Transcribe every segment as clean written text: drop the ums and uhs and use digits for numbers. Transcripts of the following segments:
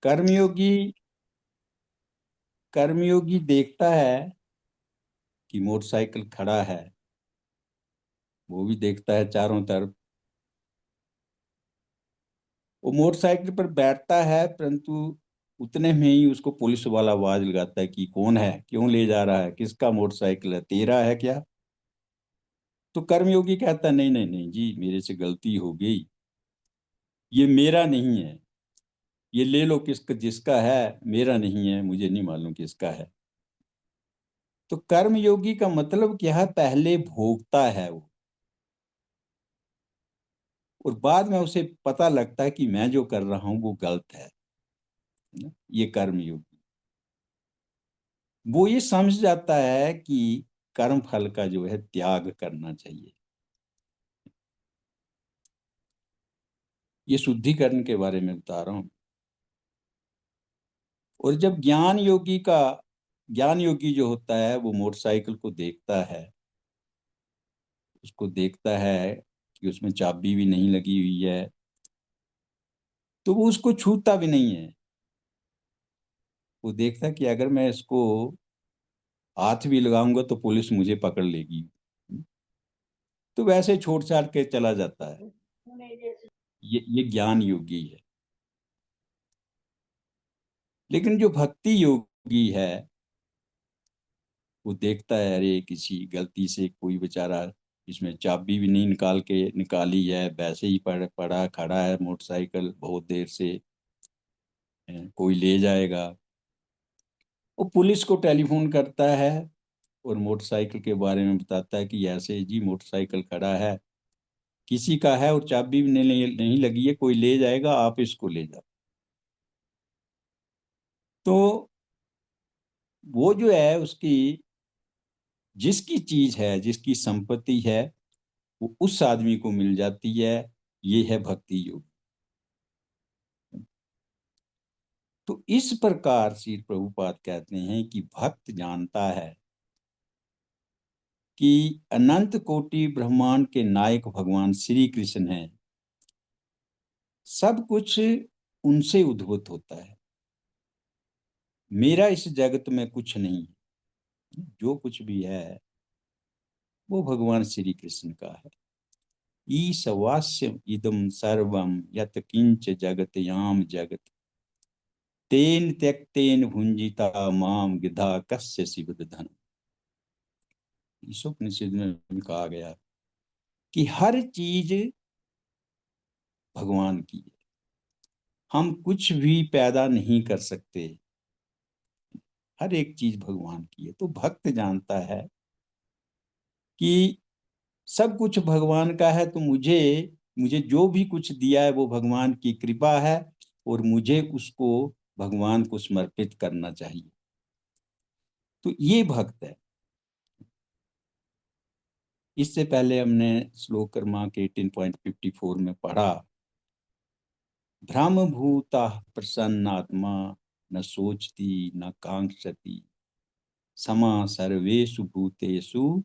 कर्मयोगी कर्मयोगी देखता है कि मोटरसाइकिल खड़ा है, वो भी देखता है चारों तरफ। वो मोटरसाइकिल पर बैठता है, परंतु उतने में ही उसको पुलिस वाला आवाज लगाता है कि कौन है, क्यों ले जा रहा है, किसका मोटरसाइकिल है, तेरा है क्या? तो कर्मयोगी कहता है नहीं नहीं नहीं जी, मेरे से गलती हो गई, ये मेरा नहीं है, ये ले लो, किसका जिसका है, मेरा नहीं है, मुझे नहीं मालूम किसका है। तो कर्मयोगी का मतलब क्या है? पहले भोगता है वो, और बाद में उसे पता लगता है कि मैं जो कर रहा हूं वो गलत है ना? ये कर्मयोगी, वो ये समझ जाता है कि कर्म फल का जो है त्याग करना चाहिए। ये शुद्धिकरण के बारे में बता रहा हूं। और जब ज्ञान योगी जो होता है वो मोटरसाइकिल को देखता है, उसको देखता है कि उसमें चाबी भी नहीं लगी हुई है, तो वो उसको छूता भी नहीं है। वो देखता है कि अगर मैं इसको हाथ भी लगाऊंगा तो पुलिस मुझे पकड़ लेगी, तो वैसे छोड़ छाड़ के चला जाता है। ये ज्ञान योगी है। लेकिन जो भक्ति योगी है, वो देखता है अरे किसी गलती से कोई बेचारा इसमें चाबी भी नहीं निकाली है, वैसे ही पड़ा खड़ा है मोटरसाइकिल बहुत देर से, कोई ले जाएगा। वो पुलिस को टेलीफोन करता है और मोटरसाइकिल के बारे में बताता है कि ऐसे जी मोटरसाइकिल खड़ा है, किसी का है और चाबी भी नहीं लगी है, कोई ले जाएगा, आप इसको ले जाओ। तो वो जो है उसकी जिसकी चीज है, जिसकी संपत्ति है, वो उस आदमी को मिल जाती है। ये है भक्ति योग। तो इस प्रकार श्री प्रभुपाद कहते हैं कि भक्त जानता है कि अनंत कोटि ब्रह्मांड के नायक भगवान श्री कृष्ण हैं, सब कुछ उनसे उद्भूत होता है, मेरा इस जगत में कुछ नहीं है, जो कुछ भी है वो भगवान श्री कृष्ण का है। ईशवास्यम इदम सर्वम यत किंच जगत याम जगत, तेन त्यक्तेन भुंजिता माम गिधा कस्य शिवदधन। ईशोपनिषद में कहा गया कि हर चीज भगवान की है, हम कुछ भी पैदा नहीं कर सकते, हर एक चीज भगवान की है। तो भक्त जानता है कि सब कुछ भगवान का है, तो मुझे मुझे जो भी कुछ दिया है वो भगवान की कृपा है, और मुझे उसको भगवान को समर्पित करना चाहिए। तो ये भक्त है। इससे पहले हमने श्लोक क्रमांक 18.54 में पढ़ा, ब्रह्मभूता प्रसन्नात्मा न सोचती न कांक्षति, समा सर्वेषु भूतेषु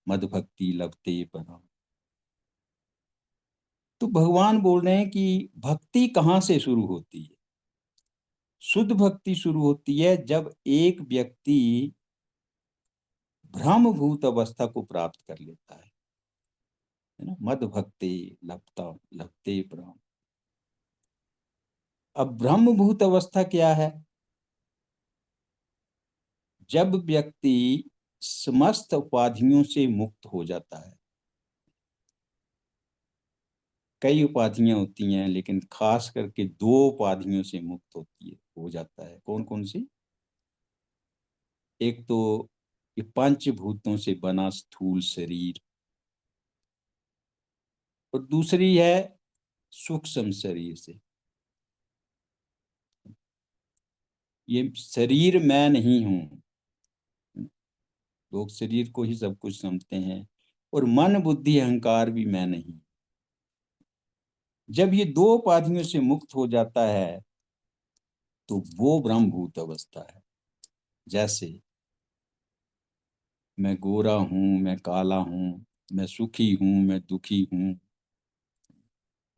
मदभक्ति लभते परम। तो भगवान बोल रहे हैं कि भक्ति कहाँ से शुरू होती है? शुद्ध भक्ति शुरू होती है जब एक व्यक्ति ब्रह्मभूत अवस्था को प्राप्त कर लेता है ना? मद भक्ति लभता लभते ब्रह्म। अब ब्रह्मभूत अवस्था क्या है? जब व्यक्ति समस्त उपाधियों से मुक्त हो जाता है। कई उपाधियां होती हैं, लेकिन खास करके दो उपाधियों से मुक्त होती है, हो जाता है। कौन कौन सी? एक तो ये पंचभूतों से बना स्थूल शरीर, और दूसरी है सूक्ष्म शरीर से। ये शरीर मैं नहीं हूं, लोग शरीर को ही सब कुछ समझते हैं, और मन बुद्धि अहंकार भी मैं नहीं। जब ये दो उपाधियों से मुक्त हो जाता है तो वो ब्रह्मभूत अवस्था है। जैसे मैं गोरा हूं, मैं काला हूं, मैं सुखी हूं, मैं दुखी हूं,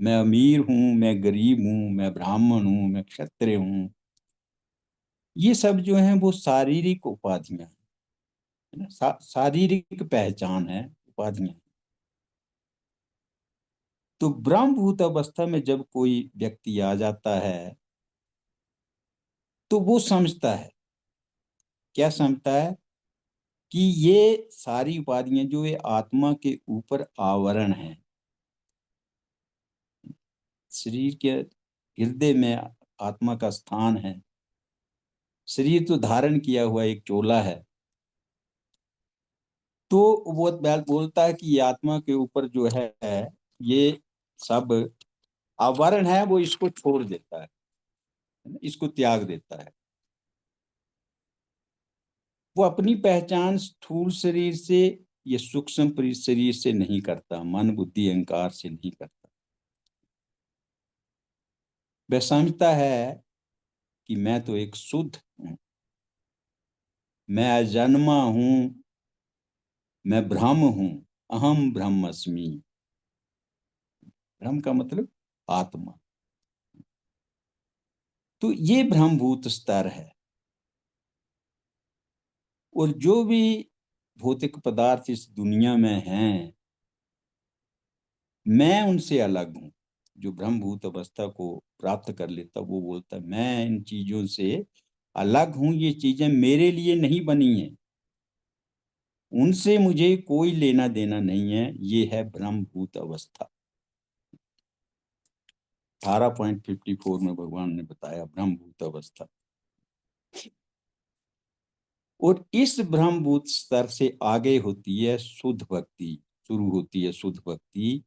मैं अमीर हूं, मैं गरीब हूं, मैं ब्राह्मण हूं, मैं क्षत्रिय हूं, ये सब जो है वो शारीरिक उपाधियां हैं, है ना, शारीरिक पहचान है, उपाधियां। तो ब्रह्मभूत अवस्था में जब कोई व्यक्ति आ जाता है तो वो समझता है, क्या समझता है, कि ये सारी उपाधियां जो ये आत्मा के ऊपर आवरण है, शरीर के हृदय में आत्मा का स्थान है। शरीर तो धारण किया हुआ एक चोला है। तो वो बोलता है कि ये आत्मा के ऊपर जो है ये सब आवरण है, वो इसको छोड़ देता है, इसको त्याग देता है। वो अपनी पहचान स्थूल शरीर से या सूक्ष्म शरीर से नहीं करता, मन बुद्धि अहंकार से नहीं करता। वह समझता है कि मैं तो एक शुद्ध हूं, मैं अजन्मा हूं, मैं ब्रह्म हूं, अहम ब्रह्मस्मि। ब्रह्म का मतलब आत्मा। तो ये ब्रह्मभूत स्तर है। और जो भी भौतिक पदार्थ इस दुनिया में हैं, मैं उनसे अलग हूं। जो ब्रह्मभूत अवस्था को प्राप्त कर लेता वो बोलता है मैं इन चीजों से अलग हूं, ये चीजें मेरे लिए नहीं बनी हैं, उनसे मुझे कोई लेना देना नहीं है। ये है ब्रह्मभूत अवस्था। 18.54 में भगवान ने बताया ब्रह्मभूत अवस्था। और इस ब्रह्मभूत स्तर से आगे होती है शुद्ध भक्ति, शुरू होती है शुद्ध भक्ति।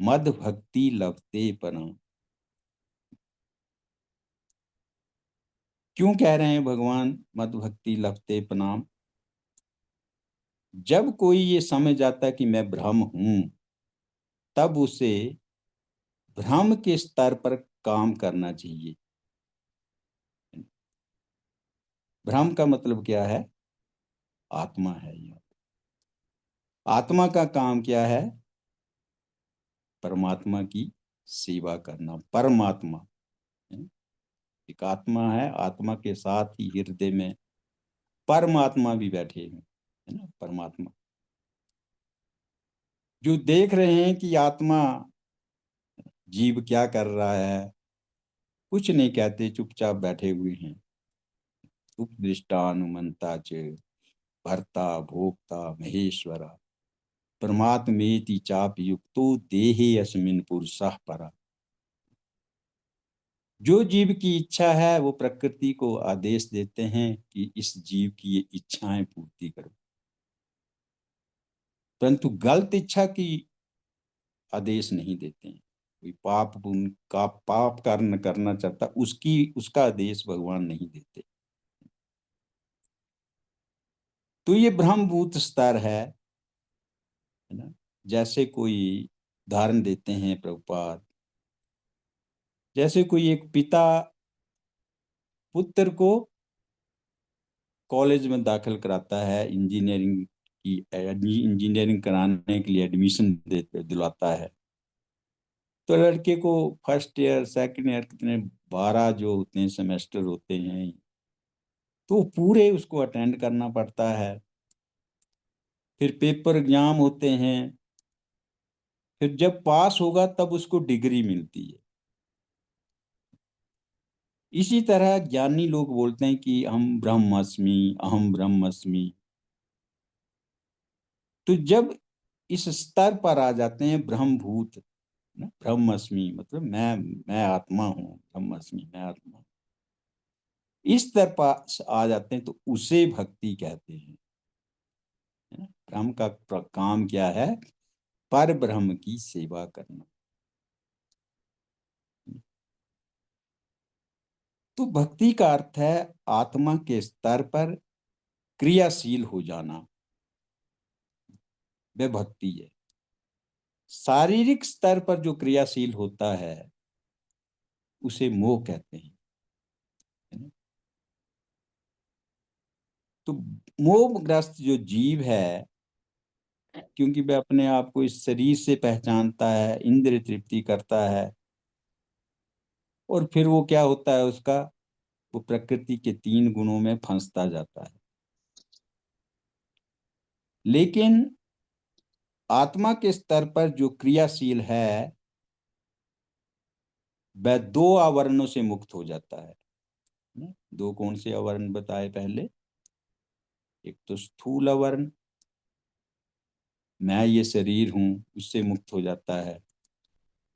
मद भक्ति लभते परम। क्यों कह रहे हैं भगवान मद भक्ति लभते प्रणाम? जब कोई ये समझ जाता है कि मैं ब्रह्म हूं, तब उसे ब्रह्म के स्तर पर काम करना चाहिए। ब्रह्म का मतलब क्या है? आत्मा है यह। आत्मा का काम क्या है? परमात्मा की सेवा करना। परमात्मा है। एक आत्मा है, आत्मा के साथ ही हृदय में परमात्मा भी बैठे हैं, है ना, परमात्मा। जो देख रहे हैं कि आत्मा जीव क्या कर रहा है, कुछ नहीं कहते, चुपचाप बैठे हुए हैं। उपदृष्टानुमंता च भर्ता भोक्ता महेश्वरा परमात्मेति चापि युक्तो देहे अस्मिन् पुरुषः परा। जो जीव की इच्छा है वो प्रकृति को आदेश देते हैं कि इस जीव की ये इच्छाएं पूर्ति करो। परंतु गलत इच्छा की आदेश नहीं देते हैं। कोई पाप उनका पाप कर्म करना चाहता, उसकी उसका आदेश भगवान नहीं देते। तो ये ब्रह्मभूत स्तर है ना। जैसे कोई उदाहरण देते हैं प्रभुपाद, जैसे कोई एक पिता पुत्र को कॉलेज में दाखिल कराता है, इंजीनियरिंग की इंजीनियरिंग कराने के लिए एडमिशन देते दिलाता है। तो लड़के को फर्स्ट ईयर सेकंड ईयर कितने 12 जो होते हैं सेमेस्टर होते हैं, तो पूरे उसको अटेंड करना पड़ता है। फिर पेपर एग्जाम होते हैं। फिर जब पास होगा तब उसको डिग्री मिलती है। इसी तरह ज्ञानी लोग बोलते हैं कि हम ब्रह्मस्मि, अहम ब्रह्मस्मि। तो जब इस स्तर पर आ जाते हैं ब्रह्मभूत, ना, ब्रह्मस्मि मतलब मैं आत्मा हूँ, ब्रह्मस्मि मैं आत्मा हूँ, इस स्तर पर आ जाते हैं तो उसे भक्ति कहते हैं, है ना। ब्रह्म का काम क्या है? पर ब्रह्म की सेवा करना। तो भक्ति का अर्थ है आत्मा के स्तर पर क्रियाशील हो जाना, वह भक्ति है। शारीरिक स्तर पर जो क्रियाशील होता है उसे मोह कहते हैं, है ना? तो मोहग्रस्त जो जीव है, क्योंकि वह अपने आप को इस शरीर से पहचानता है, इंद्रिय तृप्ति करता है, और फिर वो क्या होता है उसका, वो प्रकृति के 3 गुणों में फंसता जाता है। लेकिन आत्मा के स्तर पर जो क्रियाशील है वह 2 आवरणों से मुक्त हो जाता है। 2 कौन से आवरण बताए पहले? एक तो स्थूल आवरण, मैं ये शरीर हूं, उससे मुक्त हो जाता है।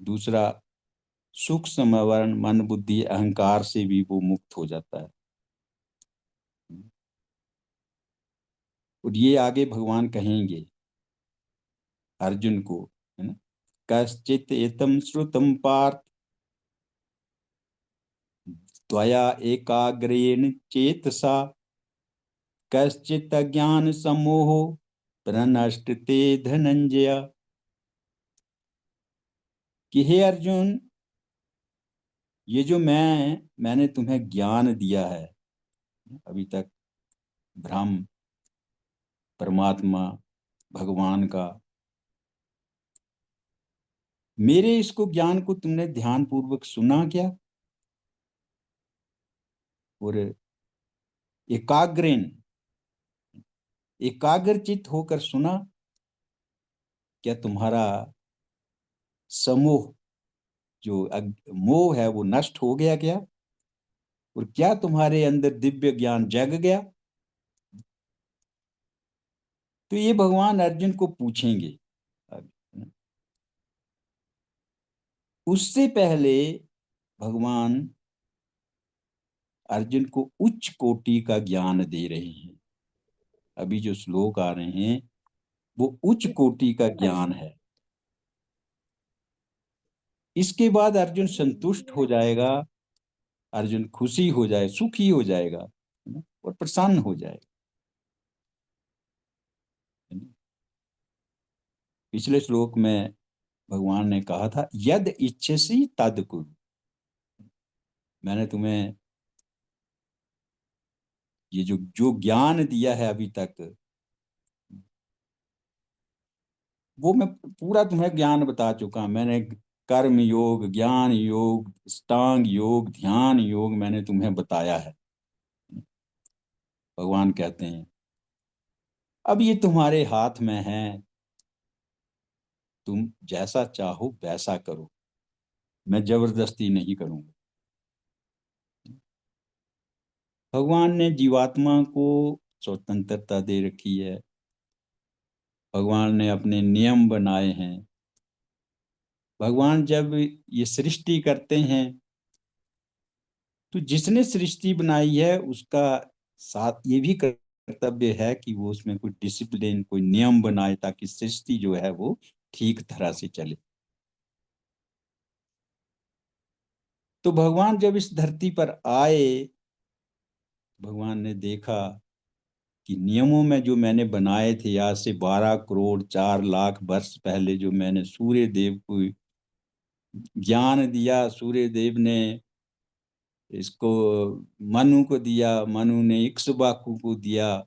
दूसरा सूक्ष्म आवरण, मन बुद्धि अहंकार से भी वो मुक्त हो जाता है। और ये आगे भगवान कहेंगे अर्जुन को, है ना, कश्चित एतम श्रुतम पार्थ त्वया एकाग्रेण चेतसा कश्चित अज्ञान समोहो प्रनष्टते धनंजय। कि हे अर्जुन, ये जो मैंने तुम्हें ज्ञान दिया है अभी तक, ब्रह्म, परमात्मा, भगवान का, मेरे इसको ज्ञान को तुमने ध्यान पूर्वक सुना क्या? और एकाग्रेन, एकाग्रचित होकर सुना क्या? तुम्हारा समोह, जो मोह है, वो नष्ट हो गया क्या? और क्या तुम्हारे अंदर दिव्य ज्ञान जग गया? तो ये भगवान अर्जुन को पूछेंगे। उससे पहले भगवान अर्जुन को उच्च कोटि का ज्ञान दे रहे हैं। अभी जो श्लोक आ रहे हैं वो उच्च कोटि का ज्ञान है। इसके बाद अर्जुन संतुष्ट हो जाएगा, अर्जुन खुशी हो जाए, सुखी हो जाएगा, है ना, और प्रसन्न हो जाएगा। पिछले श्लोक में भगवान ने कहा था यद इच्छसी तद कुरु। मैंने तुम्हें ये जो जो ज्ञान दिया है अभी तक, वो मैं पूरा तुम्हें ज्ञान बता चुका। मैंने कर्म योग, ज्ञान योग, अष्टांग योग, ध्यान योग मैंने तुम्हें बताया है। भगवान कहते हैं अब ये तुम्हारे हाथ में है, तुम जैसा चाहो वैसा करो, मैं जबरदस्ती नहीं करूंगा। भगवान ने जीवात्मा को स्वतंत्रता दे रखी है। भगवान ने अपने नियम बनाए हैं। भगवान जब ये सृष्टि करते हैं तो जिसने सृष्टि बनाई है उसका साथ ये भी कर्तव्य है कि वो उसमें कोई डिसिप्लिन, कोई नियम बनाए ताकि सृष्टि जो है वो ठीक तरह से चले। तो भगवान जब इस धरती पर आए, भगवान ने देखा कि नियमों में जो मैंने बनाए थे आज से 12 करोड़ 4 लाख वर्ष पहले, जो मैंने सूर्य देव को ज्ञान दिया, सूर्य देव ने इसको मनु को दिया, मनु ने इक्ष्वाकु को दिया,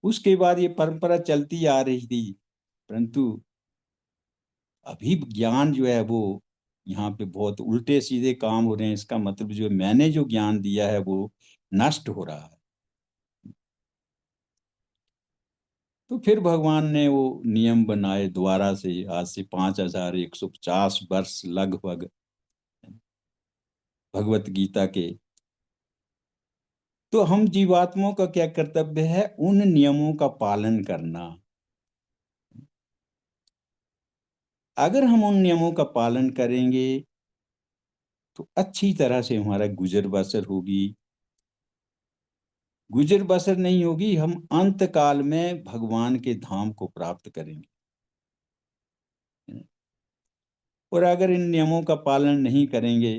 उसके बाद ये परंपरा चलती आ रही थी। परंतु अभी ज्ञान जो है वो यहाँ पे बहुत उल्टे सीधे काम हो रहे हैं। इसका मतलब जो मैंने जो ज्ञान दिया है वो नष्ट हो रहा है। तो फिर भगवान ने वो नियम बनाए दोबारा से, आज से 5150 वर्ष लगभग, भगवत गीता के। तो हम जीवात्माओं का क्या कर्तव्य है? उन नियमों का पालन करना। अगर हम उन नियमों का पालन करेंगे तो अच्छी तरह से हमारा गुजर बसर होगी। गुजर बसर नहीं होगी, हम अंत काल में भगवान के धाम को प्राप्त करेंगे। और अगर इन नियमों का पालन नहीं करेंगे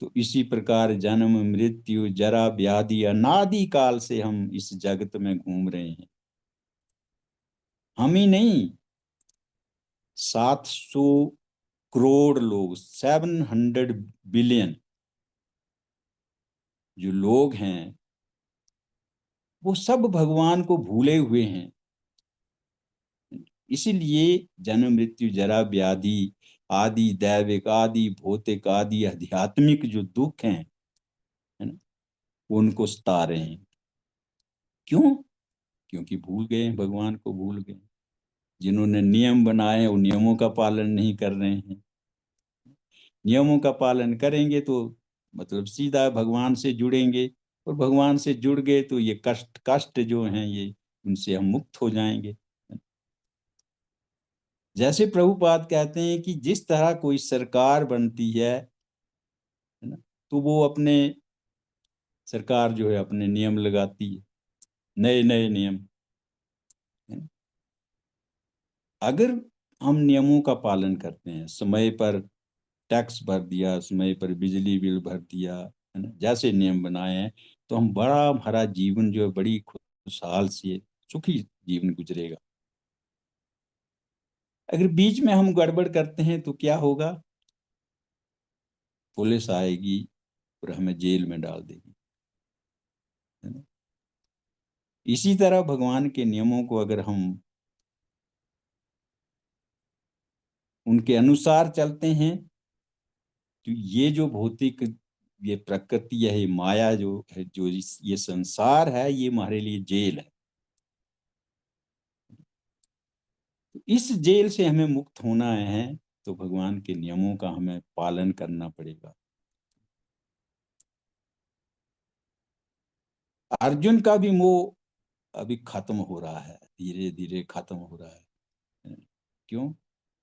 तो इसी प्रकार जन्म मृत्यु जरा व्याधि अनादि काल से हम इस जगत में घूम रहे हैं। हम ही नहीं, 700 करोड़ लोग, 700 बिलियन जो लोग हैं वो सब भगवान को भूले हुए हैं। इसीलिए जन्म मृत्यु जरा व्याधि आदि दैविक आदि भौतिक आदि आध्यात्मिक जो दुख हैं वो उनको सता रहे हैं। क्यों? क्योंकि भूल गए हैं, भगवान को भूल गए। जिन्होंने नियम बनाए हैं वो नियमों का पालन नहीं कर रहे हैं। नियमों का पालन करेंगे तो मतलब सीधा भगवान से जुड़ेंगे, और भगवान से जुड़ गए तो ये कष्ट कष्ट जो हैं ये उनसे हम मुक्त हो जाएंगे। जैसे प्रभुपाद कहते हैं कि जिस तरह कोई सरकार बनती है ना, तो वो अपने सरकार जो है अपने नियम लगाती है, नए नए नियम, है ना। अगर हम नियमों का पालन करते हैं, समय पर टैक्स भर दिया, समय पर बिजली बिल भर दिया, है ना, जैसे नियम बनाए हैं, तो हम बड़ा हमारा जीवन जो है बड़ी खुशहाल से सुखी जीवन गुजरेगा। अगर बीच में हम गड़बड़ करते हैं तो क्या होगा? पुलिस आएगी और हमें जेल में डाल देगी, है ना। इसी तरह भगवान के नियमों को अगर हम उनके अनुसार चलते हैं तो ये जो भौतिक, ये प्रकृति है, ये माया जो है, जो ये संसार है, ये हमारे लिए जेल है। तो इस जेल से हमें मुक्त होना है तो भगवान के नियमों का हमें पालन करना पड़ेगा। अर्जुन का भी मोह अभी खत्म हो रहा है, धीरे धीरे खत्म हो रहा है। क्यों?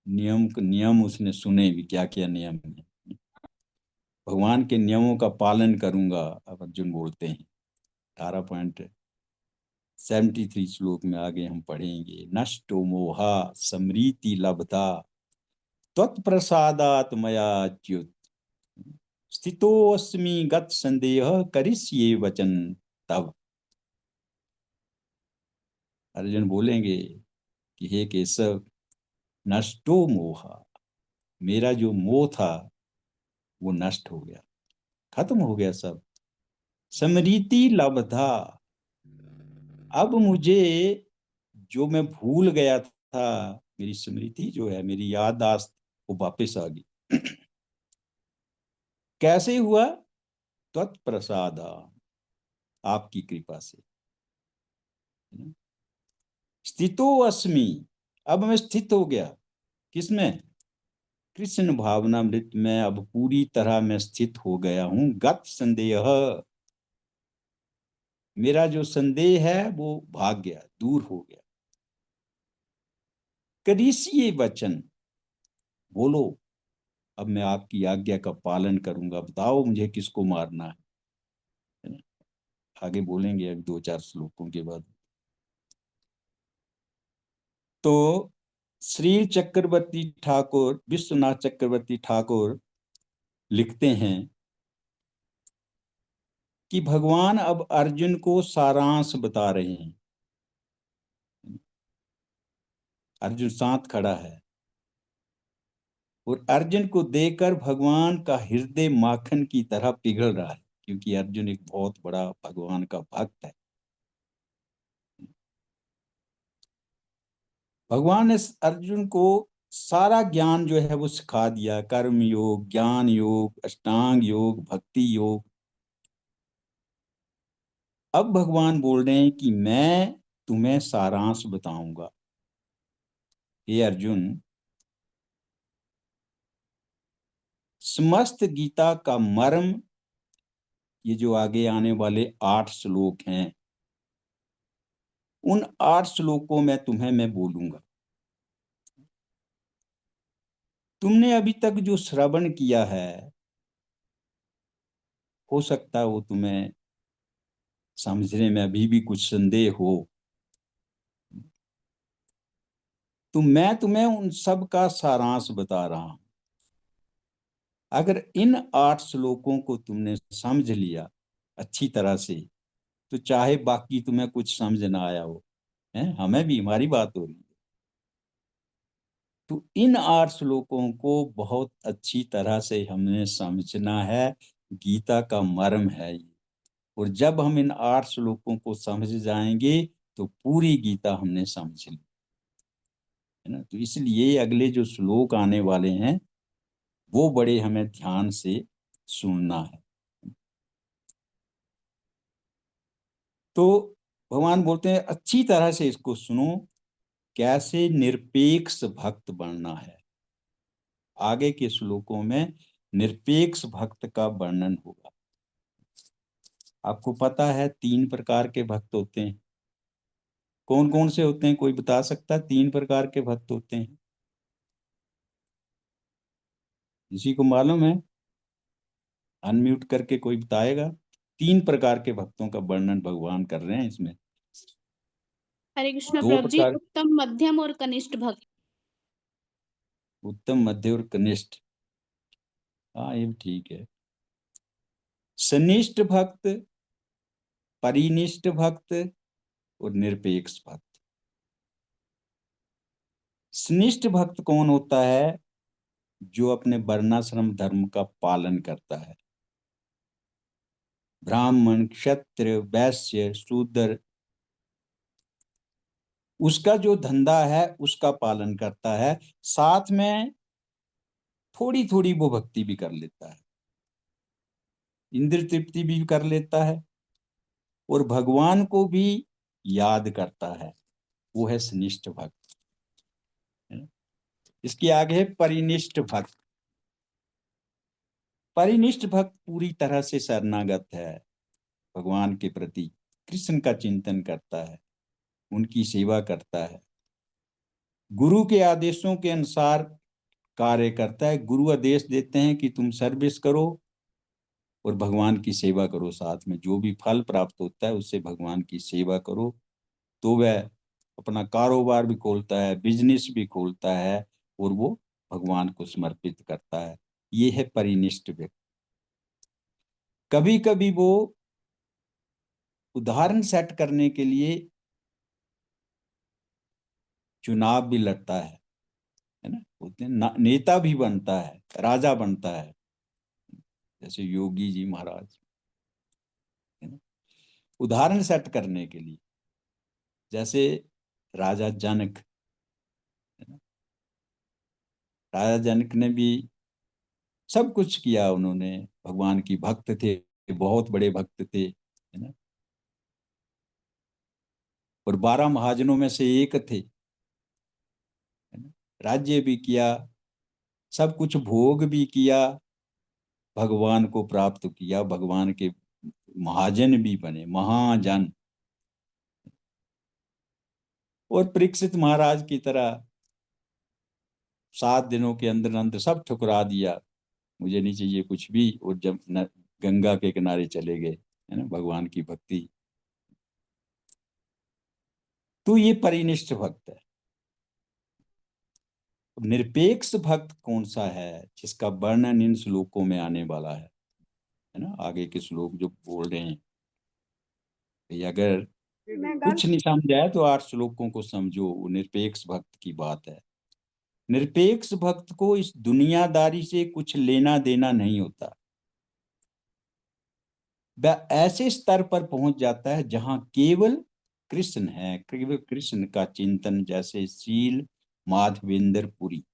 नियम उसने सुने भी, क्या क्या नियम है। भगवान के नियमों का पालन करूंगा, अब अर्जुन बोलते हैं। 18.73 श्लोक में आगे हम पढ़ेंगे, नष्टो मोहा समृति लब्धा त्वत्प्रसादात् मया च्युत स्थितोऽस्मि गत संदेह करिष्ये वचन तब। अर्जुन बोलेंगे कि हे केशव, नष्टो मोहा, मेरा जो मोह था वो नष्ट हो गया, खत्म हो गया सब। समृति लब्धा, अब मुझे जो मैं भूल गया था, मेरी स्मृति जो है, मेरी याददाश्त वो वापस आ गई। कैसे हुआ? तत्प्रसाद, आपकी कृपा से। स्थितो अस्मि, अब मैं स्थित हो गया। किसमें? कृष्ण भावनामृत में अब पूरी तरह मैं स्थित हो गया हूं। गत संदेह, मेरा जो संदेह है वो भाग गया, दूर हो गया। करिष्ये वचन, बोलो, अब मैं आपकी आज्ञा का पालन करूंगा, बताओ मुझे किसको मारना है ना? आगे बोलेंगे अब 2-4 श्लोकों के बाद। तो श्री चक्रवर्ती ठाकुर, विश्वनाथ चक्रवर्ती ठाकुर लिखते हैं कि भगवान अब अर्जुन को सारांश बता रहे हैं। अर्जुन साथ खड़ा है और अर्जुन को देखकर भगवान का हृदय माखन की तरह पिघल रहा है, क्योंकि अर्जुन एक बहुत बड़ा भगवान का भक्त है। भगवान ने अर्जुन को सारा ज्ञान जो है वो सिखा दिया, कर्म योग, ज्ञान योग, अष्टांग योग, भक्ति योग। अब भगवान बोल रहे हैं कि मैं तुम्हें सारांश बताऊंगा। हे अर्जुन, समस्त गीता का मर्म, ये जो आगे आने वाले 8 श्लोक हैं, उन 8 श्लोकों में तुम्हें मैं बोलूंगा। तुमने अभी तक जो श्रवण किया है, हो सकता है वो तुम्हें समझने में अभी भी कुछ संदेह हो, तो मैं तुम्हें उन सब का सारांश बता रहा हूं। अगर इन 8 श्लोकों को तुमने समझ लिया अच्छी तरह से, तो चाहे बाकी तुम्हें कुछ समझ ना आया हो, है, हमें भी हमारी बात हो रही है, तो इन 8 श्लोकों को बहुत अच्छी तरह से हमने समझना है। गीता का मर्म है ये। और जब हम इन 8 श्लोकों को समझ जाएंगे तो पूरी गीता हमने समझ ली, है ना। तो इसलिए अगले जो श्लोक आने वाले हैं वो बड़े हमें ध्यान से सुनना है। तो भगवान बोलते हैं अच्छी तरह से इसको सुनो, कैसे निरपेक्ष भक्त बनना है। आगे के श्लोकों में निरपेक्ष भक्त का वर्णन होगा। आपको पता है 3 प्रकार के भक्त होते हैं। कौन कौन से होते हैं, कोई बता सकता है? 3 प्रकार के भक्त होते हैं, किसी को मालूम है? अनम्यूट करके कोई बताएगा। 3 प्रकार के भक्तों का वर्णन भगवान कर रहे हैं इसमें। हरे कृष्ण दो प्रभु जी, प्रकार, उत्तम, मध्यम और कनिष्ठ भक्त। उत्तम, मध्य और कनिष्ठ। हाँ, ये भी ठीक है। सनिष्ठ भक्त, परिनिष्ठ भक्त और निरपेक्ष भक्त। सनिष्ठ भक्त कौन होता है? जो अपने वर्णाश्रम धर्म का पालन करता है। ब्राह्मण, क्षत्रिय, वैश्य, शूद्र, उसका जो धंधा है उसका पालन करता है, साथ में थोड़ी थोड़ी वो भक्ति भी कर लेता है, इंद्र तृप्ति भी कर लेता है और भगवान को भी याद करता है। वो है सनिष्ठ भक्त। इसके आगे है परिनिष्ठ भक्त। परिनिष्ठ भक्त पूरी तरह से शरणागत है भगवान के प्रति, कृष्ण का चिंतन करता है, उनकी सेवा करता है, गुरु के आदेशों के अनुसार कार्य करता है। गुरु आदेश देते हैं कि तुम सर्विस करो और भगवान की सेवा करो, साथ में जो भी फल प्राप्त होता है उससे भगवान की सेवा करो। तो वह अपना कारोबार भी खोलता है, बिजनेस भी खोलता है और वो भगवान को समर्पित करता है। ये है परिनिष्ठ व्यक्ति। कभी कभी वो उदाहरण सेट करने के लिए चुनाव भी लड़ता है ना, बोलते हैं नेता भी बनता है, राजा बनता है, जैसे योगी जी महाराज, है ना, उदाहरण सेट करने के लिए। जैसे राजा जनक, है ना, राजा जनक ने भी सब कुछ किया, उन्होंने भगवान की भक्त थे, बहुत बड़े भक्त थे, है ना, और 12 महाजनों में से एक थे, है ना, राज्य भी किया, सब कुछ भोग भी किया, भगवान को प्राप्त किया, भगवान के महाजन भी बने, महाजन। और परीक्षित महाराज की तरह 7 दिनों के अंदर अंदर सब ठुकरा दिया, मुझे नहीं चाहिए कुछ भी, और जब गंगा के किनारे चले गए, है ना, भगवान की भक्ति। तो ये परिनिष्ठ भक्त है। निरपेक्ष भक्त कौन सा है, जिसका वर्णन इन श्लोकों में आने वाला है ना, आगे के श्लोक जो बोल रहे हैं। अगर कुछ नहीं समझ आया तो 8 श्लोकों को समझो, वो निरपेक्ष भक्त की बात है। निरपेक्ष भक्त को इस दुनियादारी से कुछ लेना देना नहीं होता। वह ऐसे स्तर पर पहुंच जाता है जहां केवल कृष्ण है, केवल कृष्ण का चिंतन, जैसे शील माधवेंद्र पुरी।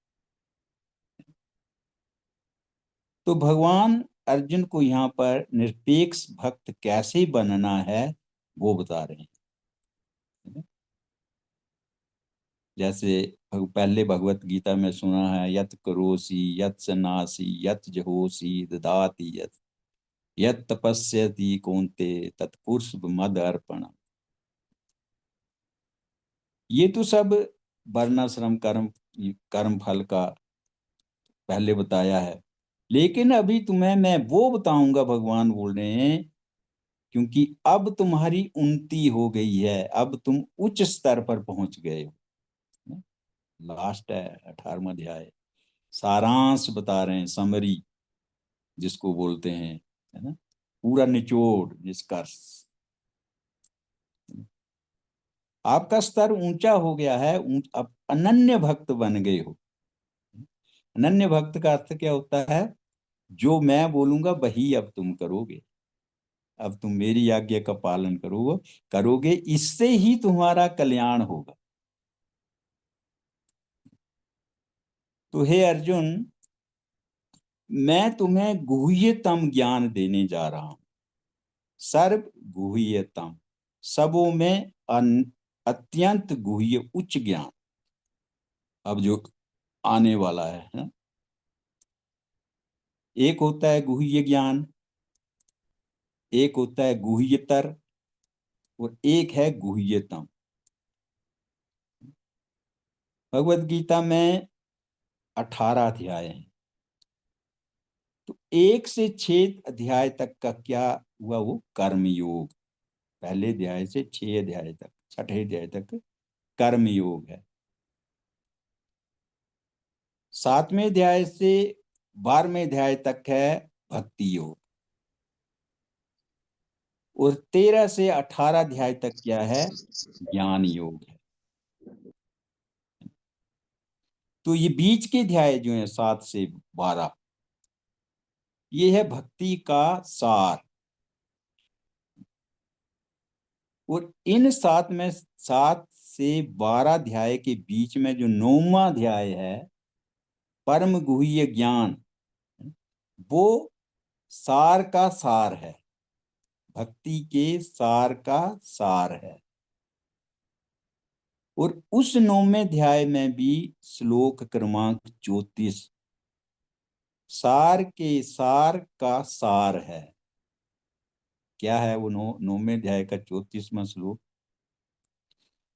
तो भगवान अर्जुन को यहाँ पर निरपेक्ष भक्त कैसे बनना है वो बता रहे हैं। जैसे पहले भगवत गीता में सुना है, यत करोसी यत सनासी यत जहोसी ददाति यत, यत तपस्यति कौन्ते तत्पुरुष मद अर्पण। ये तो सब वर्णाश्रम कर्म कर्म फल का पहले बताया है, लेकिन अभी तुम्हें मैं वो बताऊंगा, भगवान बोल रहे हैं, क्योंकि अब तुम्हारी उन्नति हो गई है, अब तुम उच्च स्तर पर पहुंच गए हो। लास्ट है 18वां अध्याय, सारांश बता रहे हैं, समरी जिसको बोलते हैं, है ना, पूरा निचोड़, निष्कर्ष। आपका स्तर ऊंचा हो गया है, अब अनन्य भक्त बन गए हो। अनन्य भक्त का अर्थ क्या होता है? जो मैं बोलूंगा वही अब तुम करोगे, अब तुम मेरी आज्ञा का पालन करोगे, इससे ही तुम्हारा कल्याण होगा। तो हे अर्जुन, मैं तुम्हें गुह्यतम ज्ञान देने जा रहा हूं, सर्व गुह्यतम। सबों में अत्यंत गुह्य उच्च ज्ञान। अब जो आने वाला है ना, एक होता है गुह्य ज्ञान, एक होता है गुह्यतर, और एक है गुह्यतम। भगवत गीता में 18 अध्याय हैं। तो 1 से 6 अध्याय तक का क्या हुआ, वो कर्म योग। पहले अध्याय से 6 अध्याय तक, 6ठे अध्याय तक कर्म योग है। 7वें अध्याय से 12वें अध्याय तक है भक्ति योग। और 13 से 18 अध्याय तक क्या है, ज्ञान योग है। तो ये बीच के अध्याय जो है 7 से 12, ये है भक्ति का सार। और इन 7 से 12 अध्याय के बीच में जो 9वां अध्याय है, परम गुह्य ज्ञान, वो सार का सार है, भक्ति के सार का सार है। और उस 9वें अध्याय में भी श्लोक क्रमांक 34 सार के सार का सार है। क्या है वो 9वें अध्याय का 34वां श्लोक?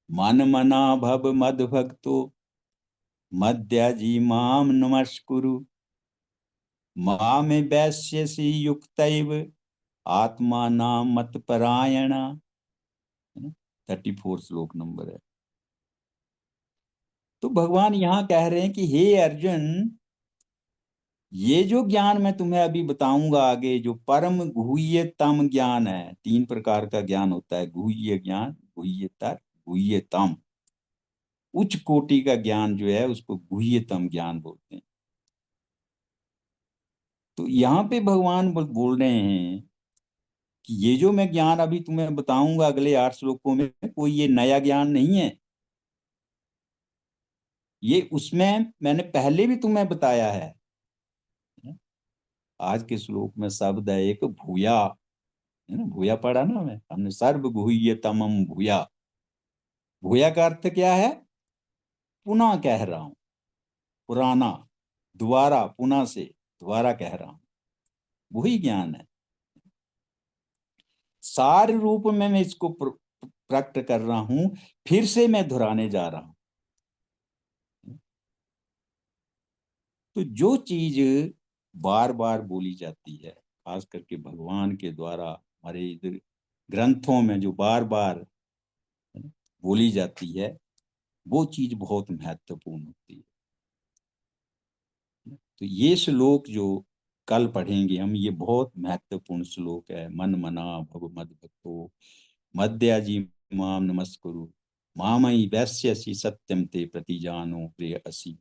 मन मना भव मद भक्तो मद्याजी माम नमस्कुरु माम वैश्यसी युक्तैव आत्मा नाम मत परायणा। 34 श्लोक नंबर है। तो भगवान यहां कह रहे हैं कि हे अर्जुन, ये जो ज्ञान मैं तुम्हें अभी बताऊंगा आगे, जो परम गुह्यतम ज्ञान है, 3 प्रकार का ज्ञान होता है, गुह्य ज्ञान, गुह्यतर, गुह्यतम। उच्च कोटि का ज्ञान जो है उसको गुह्यतम ज्ञान बोलते हैं। तो यहाँ पे भगवान बोल रहे हैं कि ये जो मैं ज्ञान अभी तुम्हें बताऊंगा अगले 8 श्लोकों में, कोई ये नया ज्ञान नहीं है। ये उसमें मैंने पहले भी तुम्हें बताया है। आज के श्लोक में शब्द है एक भूया, है ना, भूया पढ़ा ना हमने सर्व गुह्यतमम भूया। भूया का अर्थ क्या है? पुनः कह रहा हूं, पुराना, दोबारा, पुनः से दोबारा कह रहा हूं, वही ज्ञान है। सार रूप में मैं इसको प्रकट कर रहा हूं, फिर से मैं दोहराने जा रहा हूं। तो जो चीज बार बार बोली जाती है, खास करके भगवान के द्वारा हमारे इधर ग्रंथों में जो बार बार बोली जाती है, वो चीज बहुत महत्वपूर्ण होती है। तो ये श्लोक जो कल पढ़ेंगे हम, ये बहुत महत्वपूर्ण श्लोक है। मन मना भव मद भक्तो मद्याजी माम नमस्कुरु मामई वैश्यसी सत्यम ते प्रतिजानो प्रिय असी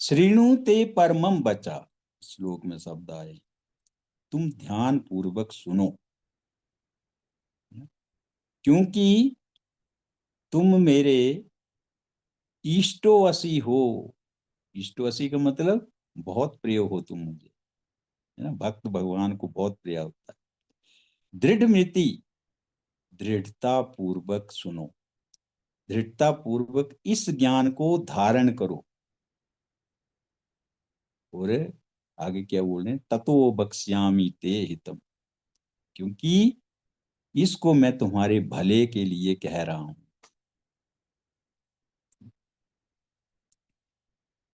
श्रीणु ते परमम बचा। श्लोक में शब्द आए, तुम ध्यान पूर्वक सुनो, क्योंकि तुम मेरे इष्टोवसी हो। इष्टोवसी का मतलब बहुत प्रिय हो तुम मुझे, है ना। भक्त भगवान को बहुत प्रिय होता है। दृढ़ मृति, दृढ़ता पूर्वक सुनो, दृढ़ता पूर्वक इस ज्ञान को धारण करो। और आगे क्या बोल रहे हैं, ततो बक्ष्यामि ते हितम, क्योंकि इसको मैं तुम्हारे भले के लिए कह रहा हूं।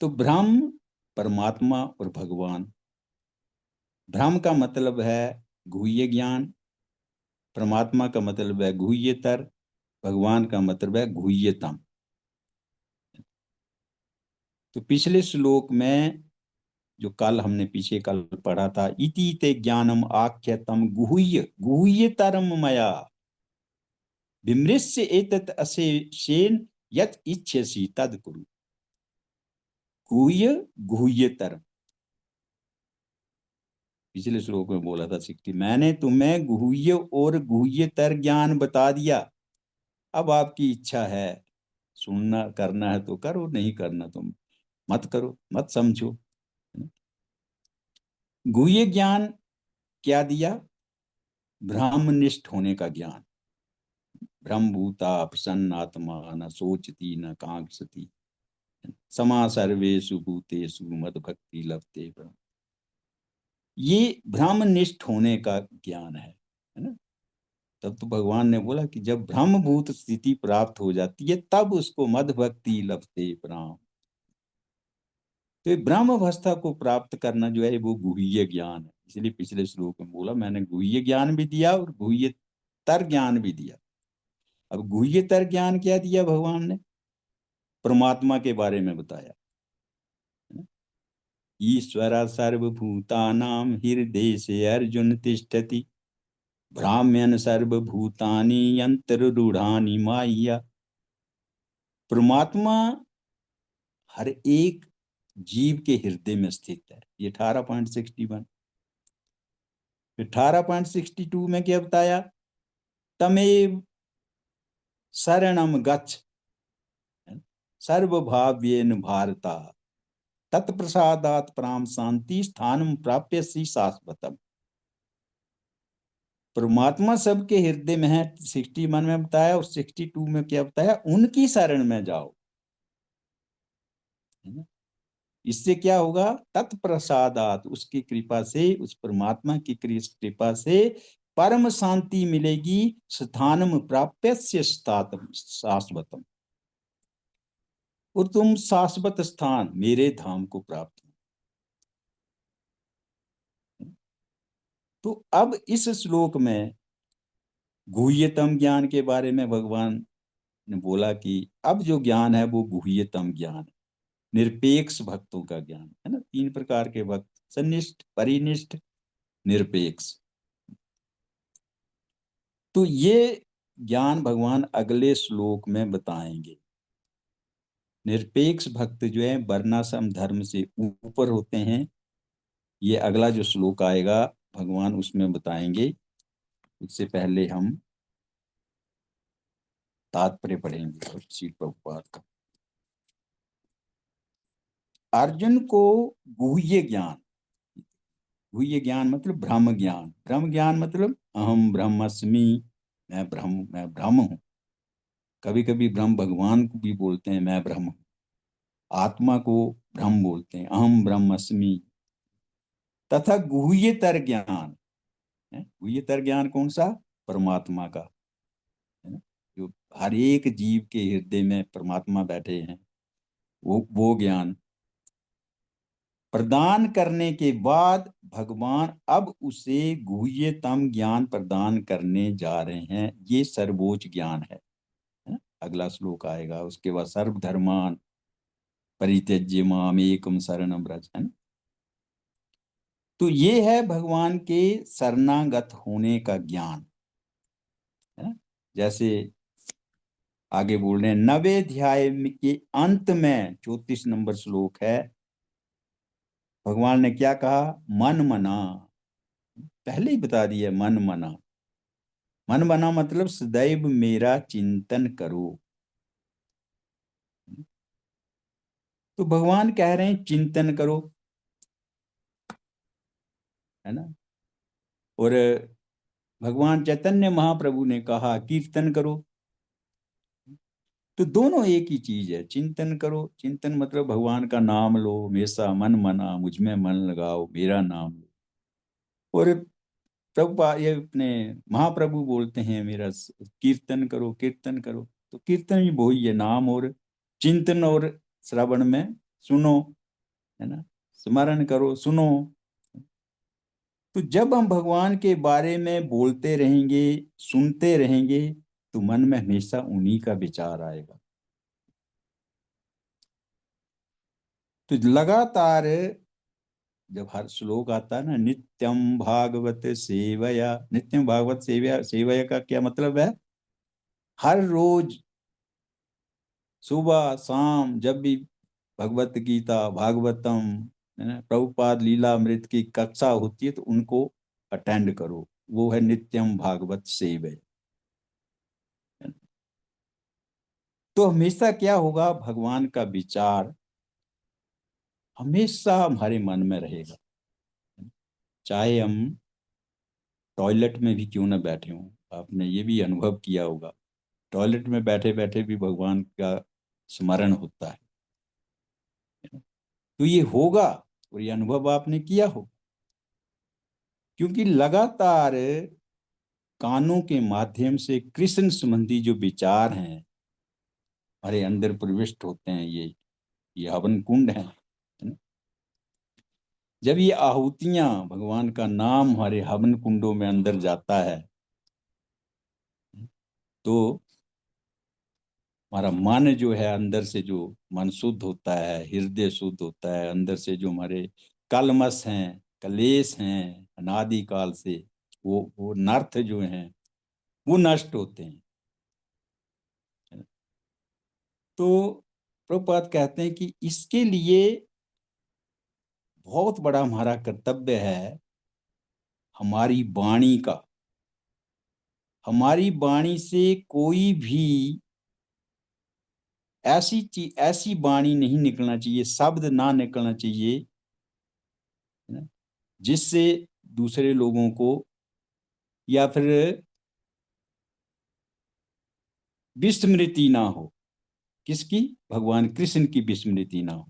तो ब्रह्म, परमात्मा और भगवान। ब्रह्म का मतलब है गुह्य ज्ञान, परमात्मा का मतलब है गुह्यतर, भगवान का मतलब है गुह्यतम। तो पिछले श्लोक में जो कल हमने पीछे कल पढ़ा था, इति ते ज्ञानम आख्यतम गुह्य गुह्यतरम मया विमृश्य एतत् अशेषेण यत् इच्छसि तद कुरु। गुह्य गुह्यतर, पिछले श्लोक में बोला था 60, मैंने तुम्हें गुह्य और गुह्यतर ज्ञान बता दिया। अब आपकी इच्छा है, सुनना करना है तो करो, नहीं करना तो मत करो, मत समझो। गुह्य ज्ञान क्या दिया? ब्रह्मनिष्ठ होने का ज्ञान। ब्रह्मभूता प्रसन्नात्मा न सोचती न कांक्षती समा सर्वेषु भूतेषु मद भक्ति लभते ब्रह्म। ये ब्रह्मनिष्ठ होने का ज्ञान है ना। तब तो भगवान ने बोला कि जब ब्रह्मभूत स्थिति प्राप्त हो जाती है तब उसको मद भक्ति लभते ब्रह्म। तो ये ब्रह्म अवस्था को प्राप्त करना जो है वो गुह्य ज्ञान है। इसलिए पिछले श्लोक में बोला मैंने गुह्य ज्ञान भी दिया और गुह्यतर ज्ञान भी दिया। अब गुह्यतर ज्ञान क्या दिया भगवान ने? परमात्मा के बारे में बताया। ईश्वर सर्वभूतानां हृदय से अर्जुन तिष्ठति भ्राम्यन सर्वभूतानि यंत्ररूढ़ानि माया। परमात्मा हर एक जीव के हृदय में स्थित है। ये 18.61। 18.62 में क्या बताया? तमेव शरणम गच्छ सर्वभाव्येन भारता तत्प्रसादात् पराम शांति स्थानम प्राप्यसि शाश्वतम। परमात्मा सबके हृदय में है। 61 में बताया और 62 में क्या बताया? उनकी शरण में जाओ। है ना? इससे क्या होगा? तत्प्रसादात, उसकी कृपा से, उस परमात्मा की कृपा से परम शांति मिलेगी। स्थानम प्राप्यस्य शाश्वतम, और तुम शाश्वत स्थान मेरे धाम को प्राप्त हो। तो अब इस श्लोक में गुह्यतम ज्ञान के बारे में भगवान ने बोला कि अब जो ज्ञान है वो गुह्यतम ज्ञान है। निरपेक्ष भक्तों का ज्ञान है ना। 3 प्रकार के भक्त, सन्निष्ठ, परिनिष्ठ, निरपेक्ष। तो ये ज्ञान भगवान अगले श्लोक में बताएंगे। निरपेक्ष भक्त जो है वर्णाश्रम धर्म से ऊपर होते हैं। ये अगला जो श्लोक आएगा भगवान उसमें बताएंगे। उससे पहले हम तात्पर्य पढ़ेंगे श्री प्रभुपाद का। अर्जुन को गुह्य ज्ञान, गुह्य ज्ञान मतलब ब्रह्म ज्ञान। ब्रह्म ज्ञान मतलब अहम ब्रह्मस्मि, मैं ब्रह्म हूं। कभी कभी ब्रह्म भगवान को भी बोलते हैं मैं ब्रह्म हूं। आत्मा को ब्रह्म बोलते हैं, अहम ब्रह्मस्मि। तथा गुह्यतर ज्ञान है। गुह्यतर ज्ञान कौन सा? परमात्मा का, है ना। जो हर एक जीव के हृदय में परमात्मा बैठे हैं, वो ज्ञान प्रदान करने के बाद भगवान अब उसे गुह्यतम ज्ञान प्रदान करने जा रहे हैं। ये सर्वोच्च ज्ञान है ना? अगला श्लोक आएगा उसके बाद सर्वधर्मान परित्यज्य माम एकम शरणम व्रज, है ना। तो ये है भगवान के शरणागत होने का ज्ञान, है ना। जैसे आगे बोल रहे हैं 90वें अध्याय के अंत में 34 नंबर श्लोक है। भगवान ने क्या कहा? मन मना। पहले ही बता दिया, मन मना। मन बना मतलब सदैव मेरा चिंतन करो। तो भगवान कह रहे हैं चिंतन करो, है ना। और भगवान चैतन्य महाप्रभु ने कहा कीर्तन करो। तो दोनों एक ही चीज है। चिंतन करो, चिंतन मतलब भगवान का नाम लो हमेशा, मन मना, मुझ में मन लगाओ, मेरा नाम लो। और प्रभु ये अपने महाप्रभु बोलते हैं मेरा कीर्तन करो, कीर्तन करो। तो कीर्तन भी वही है, नाम और चिंतन और श्रवण में सुनो, है ना। स्मरण करो, सुनो। तो जब हम भगवान के बारे में बोलते रहेंगे, सुनते रहेंगे, तो मन में हमेशा उन्हीं का विचार आएगा। तो लगातार जब हर श्लोक आता है ना, नित्यम भागवत सेवया, नित्यम भागवत सेवया, सेवया का क्या मतलब है? हर रोज सुबह शाम जब भी भगवत गीता, भागवतम, है ना, प्रभुपाद लीलामृत की कक्षा होती है तो उनको अटेंड करो। वो है नित्यम भागवत सेवया। तो हमेशा क्या होगा? भगवान का विचार हमेशा हमारे मन में रहेगा। चाहे हम टॉयलेट में भी क्यों ना बैठे हों, आपने ये भी अनुभव किया होगा, टॉयलेट में बैठे बैठे भी भगवान का स्मरण होता है। तो ये होगा, और ये अनुभव आपने किया हो, क्योंकि लगातार कानों के माध्यम से कृष्ण संबंधी जो विचार हैं हमारे अंदर प्रविष्ट होते हैं। ये हवन कुंड है ना? जब ये आहुतियां, भगवान का नाम हमारे हवन कुंडों में अंदर जाता है, तो हमारा मन जो है अंदर से, जो मन शुद्ध होता है, हृदय शुद्ध होता है, अंदर से जो हमारे कलमश हैं, कलेश हैं अनादिकाल से, वो नर्थ जो हैं वो नष्ट होते हैं। तो प्रभुपाद कहते हैं कि इसके लिए बहुत बड़ा हमारा कर्तव्य है, हमारी वाणी का। हमारी वाणी से कोई भी ऐसी चीज, ऐसी वाणी नहीं निकलना चाहिए, शब्द ना निकलना चाहिए है ना, जिससे दूसरे लोगों को या फिर विस्मृति ना हो। किसकी? भगवान कृष्ण की विस्मृति ना हो।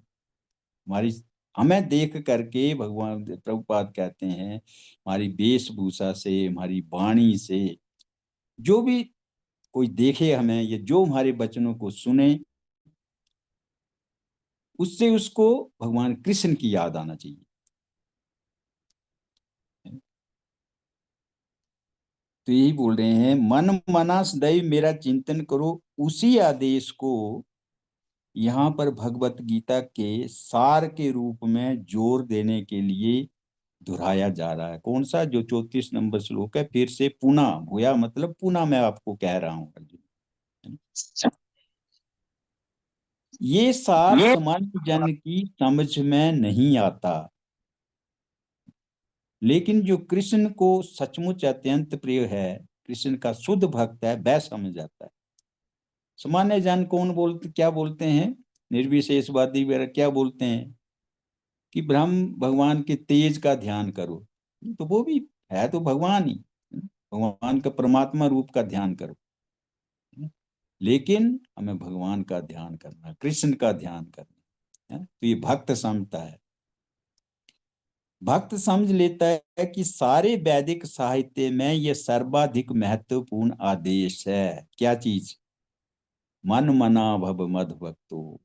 हमारी, हमें देख करके भगवान प्रभुपाद कहते हैं, हमारी वेशभूषा से, हमारी वाणी से जो भी कोई देखे हमें, ये जो हमारे वचनों को सुने, उससे उसको भगवान कृष्ण की याद आना चाहिए। तो यही बोल रहे हैं, मन मना सदैव मेरा चिंतन करो, उसी आदेश को यहाँ पर भगवत गीता के सार के रूप में जोर देने के लिए दोहराया जा रहा है। कौन सा? जो 34 नंबर श्लोक है, फिर से पुनः, भूया मतलब पुनः मैं आपको कह रहा हूं अर्जुन। ये सार ये सामान्य जन की समझ में नहीं आता, लेकिन जो कृष्ण को सचमुच अत्यंत प्रिय है, कृष्ण का शुद्ध भक्त है, वह समझ आता है। सामान्य जन कौन बोलते, क्या बोलते हैं? निर्विशेषवादी वगैरह क्या बोलते हैं कि ब्रह्म भगवान के तेज का ध्यान करो। तो वो भी है तो भगवान ही, भगवान का परमात्मा रूप का ध्यान करो। लेकिन हमें भगवान का ध्यान करना, कृष्ण का ध्यान करना है। तो ये भक्त समझता है, भक्त समझ लेता है कि सारे वैदिक साहित्य में यह सर्वाधिक महत्वपूर्ण आदेश है। क्या चीज? मन मना भव मद भक्तो।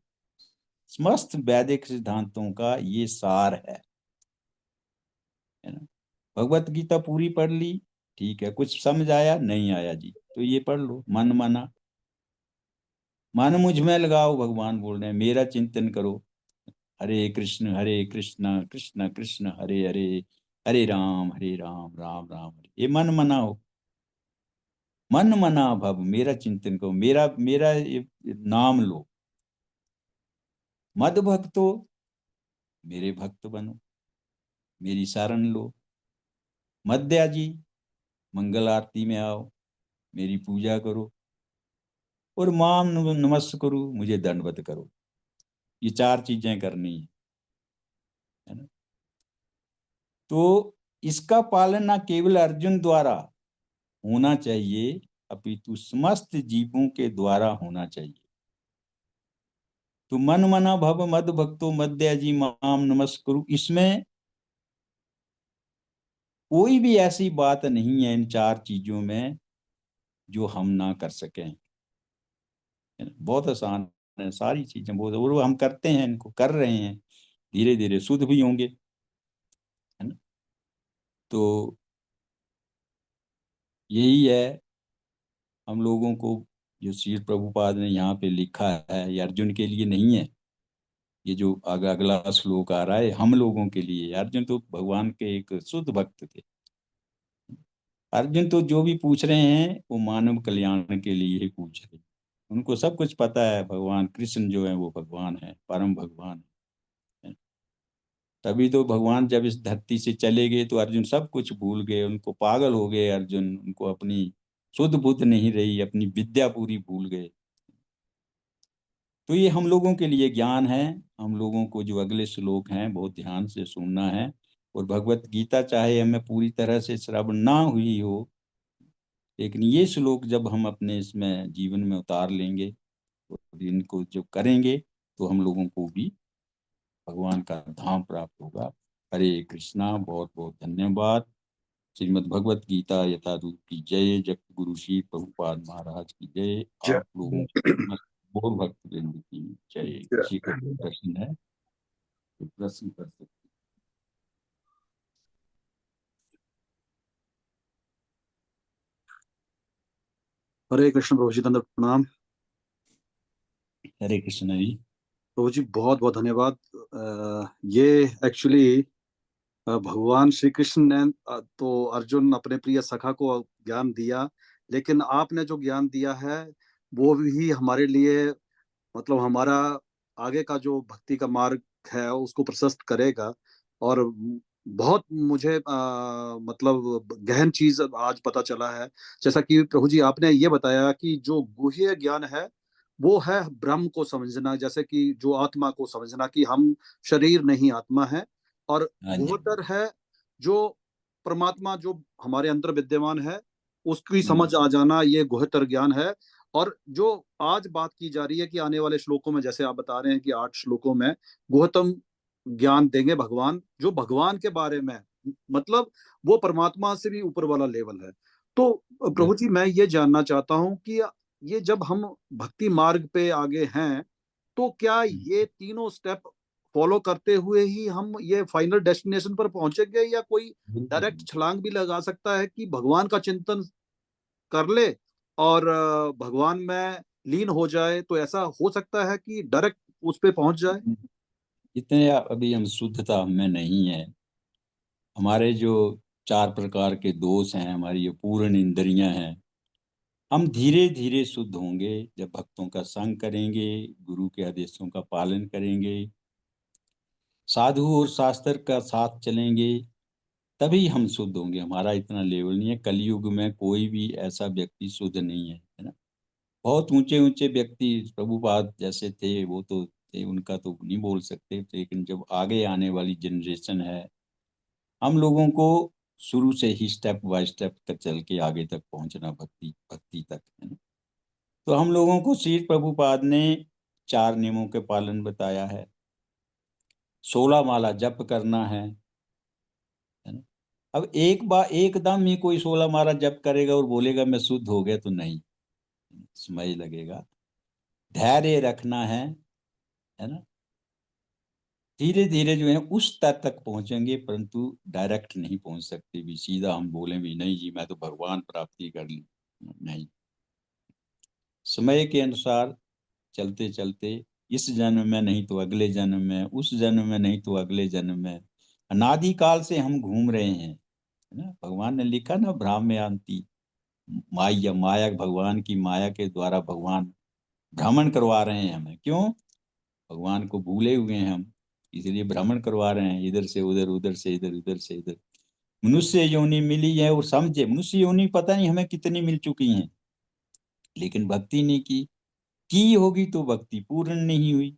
समस्त वैदिक सिद्धांतों का ये सार है ना। भगवत गीता पूरी पढ़ ली, ठीक है, कुछ समझ आया नहीं आया जी, तो ये पढ़ लो, मन मना, मन मुझ में लगाओ। भगवान बोल रहे हैं मेरा चिंतन करो, हरे कृष्ण कृष्ण कृष्ण हरे हरे, हरे राम राम राम हरे। ये मन मना हो, मन मना भव, मेरा चिंतन करो, मेरा मेरा ये नाम लो। मद भक्तो, मेरे भक्त बनो, मेरी शरण लो। मध्या जी, मंगल आरती में आओ, मेरी पूजा करो, और माम नमस्कार करो, मुझे दंडवत करो। ये चार चीजें करनी है ना। तो इसका पालन ना केवल अर्जुन द्वारा होना चाहिए, अपितु समस्त जीवों के द्वारा होना चाहिए। तो मन मना भव मद भक्तो मध्य जी माम नमस्कुरु, इसमें कोई भी ऐसी बात नहीं है इन चार चीजों में जो हम ना कर सकें। बहुत आसान है सारी चीजें, बहुत, और वो हम करते हैं, इनको कर रहे हैं, धीरे धीरे शुद्ध भी होंगे, है ना। तो यही है हम लोगों को, जो श्री प्रभुपाद ने यहाँ पे लिखा है, ये अर्जुन के लिए नहीं है। ये जो अगला श्लोक आ रहा है हम लोगों के लिए। अर्जुन तो भगवान के एक शुद्ध भक्त थे। अर्जुन तो जो भी पूछ रहे हैं वो मानव कल्याण के लिए ही पूछ रहे हैं। उनको सब कुछ पता है, भगवान कृष्ण जो है वो भगवान है, परम भगवान है। तभी तो भगवान जब इस धरती से चले गए तो अर्जुन सब कुछ भूल गए, उनको पागल हो गए अर्जुन, उनको अपनी शुद्ध बुद्ध नहीं रही, अपनी विद्या पूरी भूल गए। तो ये हम लोगों के लिए ज्ञान है। हम लोगों को जो अगले श्लोक हैं बहुत ध्यान से सुनना है और भगवत गीता चाहे हमें पूरी तरह से श्रवण ना हुई हो, लेकिन ये श्लोक जब हम अपने इसमें जीवन में उतार लेंगे और इनको जो करेंगे तो हम लोगों को भी भगवान का धाम प्राप्त होगा। हरे कृष्णा। बहुत बहुत धन्यवाद। श्रीमद् भगवत गीता यथारूप की जय। जगत गुरु श्री प्रभुपाद महाराज की जय। जय आप लोगों की समस्त गौर भक्त वृंद की जय। किसी को कोई प्रश्न है तो प्रश्न कर सकते। हरे कृष्ण प्रभु जी, दंडवत प्रणाम। हरे कृष्ण जी। प्रभु जी बहुत बहुत धन्यवाद। ये एक्चुअली भगवान श्री कृष्ण ने तो अर्जुन अपने प्रिय सखा को ज्ञान दिया, लेकिन आपने जो ज्ञान दिया है वो भी हमारे लिए, मतलब हमारा आगे का जो भक्ति का मार्ग है उसको प्रशस्त करेगा। और बहुत मुझे मतलब गहन चीज आज पता चला है। जैसा कि प्रभु जी आपने ये बताया कि जो गुह्य ज्ञान है वो है ब्रह्म को समझना, जैसे कि जो आत्मा को समझना कि हम शरीर नहीं आत्मा है। और हाँ जी। गुह्यतर है जो परमात्मा जो हमारे अंदर विद्यमान है उसकी समझ आ जाना, ये गुह्यतर ज्ञान है। और जो आज बात की जा रही है कि आने वाले श्लोकों में, जैसे आप बता रहे हैं कि 8 श्लोकों में गुह्यतम ज्ञान देंगे भगवान, जो भगवान के बारे में, मतलब वो परमात्मा से भी ऊपर वाला लेवल है। तो प्रभु जी मैं ये जानना चाहता हूँ कि ये जब हम भक्ति मार्ग पे आगे हैं तो क्या ये तीनों स्टेप फॉलो करते हुए ही हम ये फाइनल डेस्टिनेशन पर पहुंचेंगे, या कोई डायरेक्ट छलांग भी लगा सकता है कि भगवान का चिंतन कर ले और भगवान में लीन हो जाए, तो ऐसा हो सकता है कि डायरेक्ट उस पे पहुंच जाए? इतने अभी हम शुद्धता हमें नहीं है। हमारे जो 4 प्रकार के दोष हैं, हमारी ये पूर्ण इंद्रियां हैं, हम धीरे धीरे शुद्ध होंगे जब भक्तों का संग करेंगे, गुरु के आदेशों का पालन करेंगे, साधु और शास्त्र का साथ चलेंगे, तभी हम शुद्ध होंगे। हमारा इतना लेवल नहीं है। कलयुग में कोई भी ऐसा व्यक्ति शुद्ध नहीं है ना। बहुत ऊंचे ऊंचे व्यक्ति प्रभुपाद जैसे थे वो तो थे, उनका तो नहीं बोल सकते, लेकिन जब आगे आने वाली जनरेशन है, हम लोगों को शुरू से ही स्टेप बाय स्टेप तक चल के आगे तक पहुंचना, भक्ति भक्ति तक, है ना। तो हम लोगों को श्री प्रभुपाद ने 4 नियमों के पालन बताया है। 16 माला जप करना है ना। अब एक बार एकदम ही कोई 16 माला जप करेगा और बोलेगा मैं शुद्ध हो गया, तो नहीं, समय लगेगा। धैर्य रखना है ना। धीरे धीरे जो है उस स्तर तक पहुंचेंगे, परंतु डायरेक्ट नहीं पहुंच सकते भी। सीधा हम बोले भी नहीं जी मैं तो भगवान प्राप्ति कर ली, नहीं। समय के अनुसार चलते चलते इस जन्म में नहीं तो अगले जन्म में, उस जन्म में नहीं तो अगले जन्म में, अनादि काल से हम घूम रहे हैं, है ना। भगवान ने लिखा ना भ्राम्यंती माया, माया भगवान की माया के द्वारा भगवान भ्रमण करवा रहे हैं हमें। क्यों? भगवान को भूले हुए हैं हम, इसलिए भ्रमण करवा रहे हैं, इधर से उधर, उधर से इधर, इधर से इधर। मनुष्य योनि मिली है और समझे, मनुष्य योनि पता नहीं हमें कितनी मिल चुकी हैं, लेकिन भक्ति नहीं की होगी तो भक्ति पूर्ण नहीं हुई,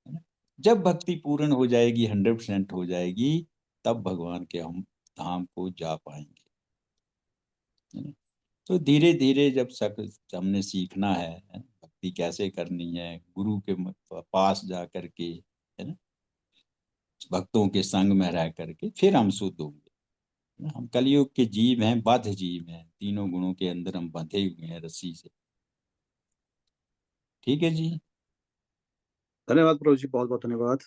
है ना। जब भक्ति पूर्ण हो जाएगी, 100% हो जाएगी, तब भगवान के हम धाम को जा पाएंगे, है ना। तो धीरे धीरे जब हमने सीखना है ना, भक्ति कैसे करनी है, गुरु के पास जा करके, है ना, भक्तों के संग में रह करके, फिर हम शुद्ध होंगे, है ना। हम कलयुग के जीव हैं, बद्ध जीव हैं, तीनों गुणों के अंदर हम बंधे हुए हैं रस्सी से। ठीक है जी। धन्यवाद प्रभु जी, बहुत बहुत धन्यवाद।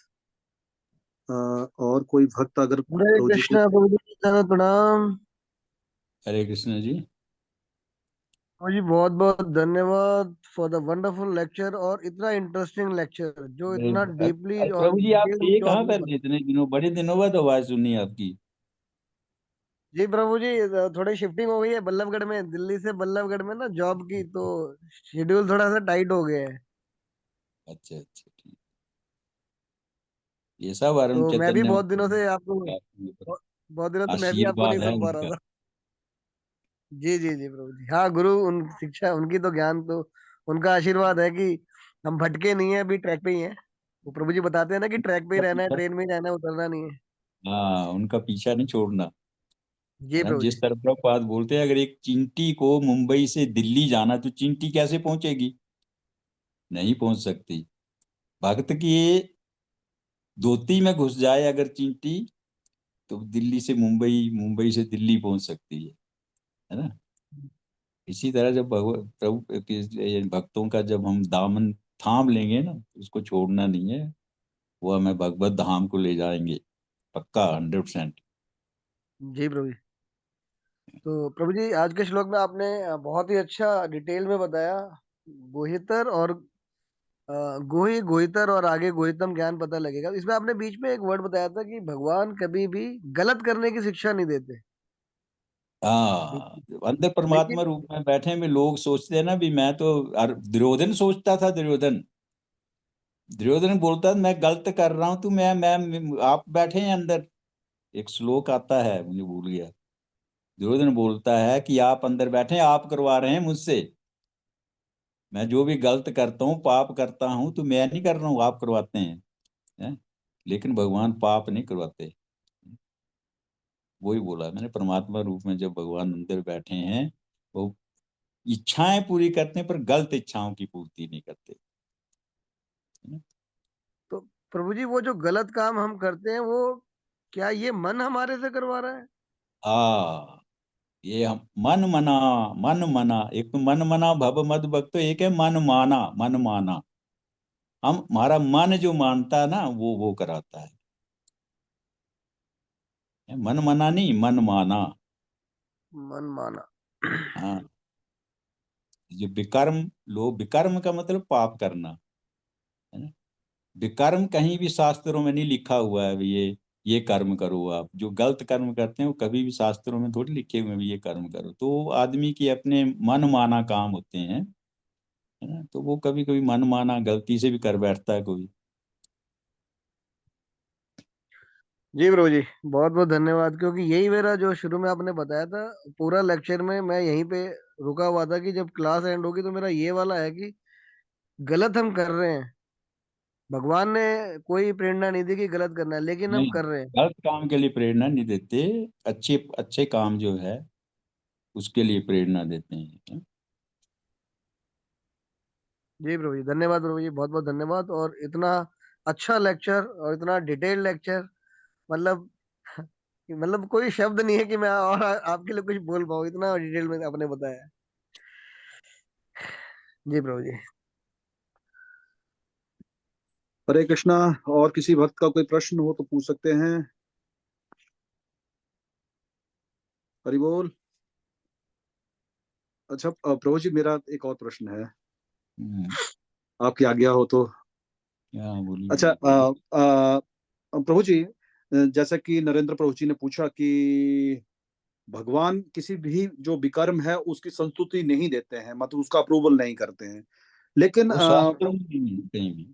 और कोई भक्त अगर हरे प्रभु जी कृष्णा प्रभु जी, दंडवत प्रणाम। हरे कृष्ण जी। प्रभु जी बहुत बहुत धन्यवाद फॉर द वंडरफुल लेक्चर, और इतना इंटरेस्टिंग लेक्चर जो इतना डीपली और प्रभु जी आप डिटेल थे जो कहाँ आपने पर थे इतने दिनों, बड़े दिनों बाद आवाज सुनी आपकी। जी प्रभु जी, थोड़ी शिफ्टिंग हो गई है बल्लभगढ़ में, दिल्ली से बल्लभगढ़ में ना जॉब की, तो शेड्यूल थोड़ा सा टाइट हो गया है। अच्छा अच्छा, ठीक। ये सब अरुण तो मैं भी चैतन्य बहुत दिनों से आपको बहुत दिनों से मैं भी आपको नहीं आशीर्वाद है सुन पा रहा उनका। था। जी जी जी प्रभु जी, हाँ गुरु उन शिक्षा उनकी तो ज्ञान तो उनका आशीर्वाद है कि हम भटके नहीं है, अभी ट्रैक पे ही हैं। वो प्रभु जी बताते हैं ना कि ट्रैक पे ही रहना है, ट्रेन में ही रहना है, उतरना नहीं है। हाँ, उनका पीछा नहीं छोड़ना, जी है ना। प्रभु जी। जिस तरह प्रभुपाद बोलते हैं, अगर एक चींटी को मुंबई से दिल्ली जाना, तो चींटी कैसे पहुंचेगी? नहीं पहुंच सकती। भक्त की धोती में घुस जाए अगर चींटी, तो दिल्ली से मुंबई, मुंबई से दिल्ली पहुंच सकती है ना। इसी तरह जब प्रभु के भक्तों का जब हम दामन थाम लेंगे ना, उसको छोड़ना नहीं है, वो हमें भगवत धाम को ले जाएंगे, पक्का 100%। जी प्रभु जी। तो प्रभु जी आज के श्लोक में आपने बहुत ही अच्छा डिटेल में बताया गोहितर और गोही गोहितर और आगे गोहितम ज्ञान पता लगेगा। इसमें आपने बीच में एक वर्ड बताया था कि भगवान कभी भी गलत करने की शिक्षा नहीं देते। हाँ, लेकिन अंदर परमात्मा लेकिन रूप में बैठे में लोग सोचते हैं ना भी मैं तो, दुर्योधन सोचता था, दुर्योधन दुर्योधन बोलता था मैं गलत कर रहा हूं, तो मैं आप बैठे हैं अंदर। एक श्लोक आता है, मुझे भूल गया। दुर्योधन बोलता है कि आप अंदर बैठे हैं, आप करवा रहे हैं मुझसे, मैं जो भी गलत करता हूँ, पाप करता हूँ, तो मैं नहीं कर रहा हूँ, आप करवाते हैं? लेकिन भगवान पाप नहीं करवाते। वही बोला मैंने, परमात्मा रूप में जब भगवान अंदर बैठे हैं, वो इच्छाएं पूरी करते हैं, पर गलत इच्छाओं की पूर्ति नहीं करते, है ना। तो प्रभु जी वो जो गलत काम हम करते हैं वो क्या ये मन हमारे से करवा रहा है? ये हम मन मना, एक तो मन मना भव मद भक्त, एक है मन माना, मन माना। हम हमारा मन जो मानता है ना, वो कराता है। मन मना नहीं, मन माना। मन माना। हाँ, जो विकर्म, लोग विकर्म का मतलब पाप करना, है ना। विकर्म कहीं भी शास्त्रों में नहीं लिखा हुआ है भी ये कर्म करो। आप जो गलत कर्म करते हैं, वो कभी भी शास्त्रों में थोड़ी लिखे हुए हैं भी ये कर्म करो। तो आदमी की अपने मन माना काम होते हैं, है ना। तो वो कभी कभी मन माना गलती से भी कर बैठता है कोई। जी प्रभु जी बहुत बहुत धन्यवाद, क्योंकि यही मेरा जो शुरू में आपने बताया था पूरा लेक्चर में मैं यहीं पे रुका हुआ था कि जब क्लास एंड होगी तो मेरा ये वाला है कि गलत हम कर रहे हैं। भगवान ने कोई प्रेरणा नहीं दी कि गलत करना है, लेकिन हम नहीं, कर रहे हैं। गलत काम के लिए प्रेरणा नहीं देते, अच्छे अच्छे काम जो है उसके लिए प्रेरणा देते हैं। जी प्रभु जी धन्यवाद प्रभु जी, बहुत बहुत धन्यवाद। और इतना अच्छा लेक्चर और इतना डिटेल्ड लेक्चर, मतलब मतलब कोई शब्द नहीं है कि मैं और आपके लिए कुछ बोल पाऊँ, इतना डिटेल में आपने बताया। जी प्रभु जी। हरे कृष्णा। और किसी भक्त का कोई प्रश्न हो तो पूछ सकते हैं। हरि बोल। अच्छा प्रभु जी, मेरा एक और प्रश्न है, हम्म, आपकी आज्ञा हो तो। क्या बोलिए। अच्छा प्रभु जी, जैसा कि नरेंद्र प्रभु जी ने पूछा कि भगवान किसी भी जो विकर्म है उसकी संस्तुति नहीं देते हैं, मतलब उसका अप्रूवल नहीं करते हैं, लेकिन वो शास्त्रों में नहीं है कहीं भी।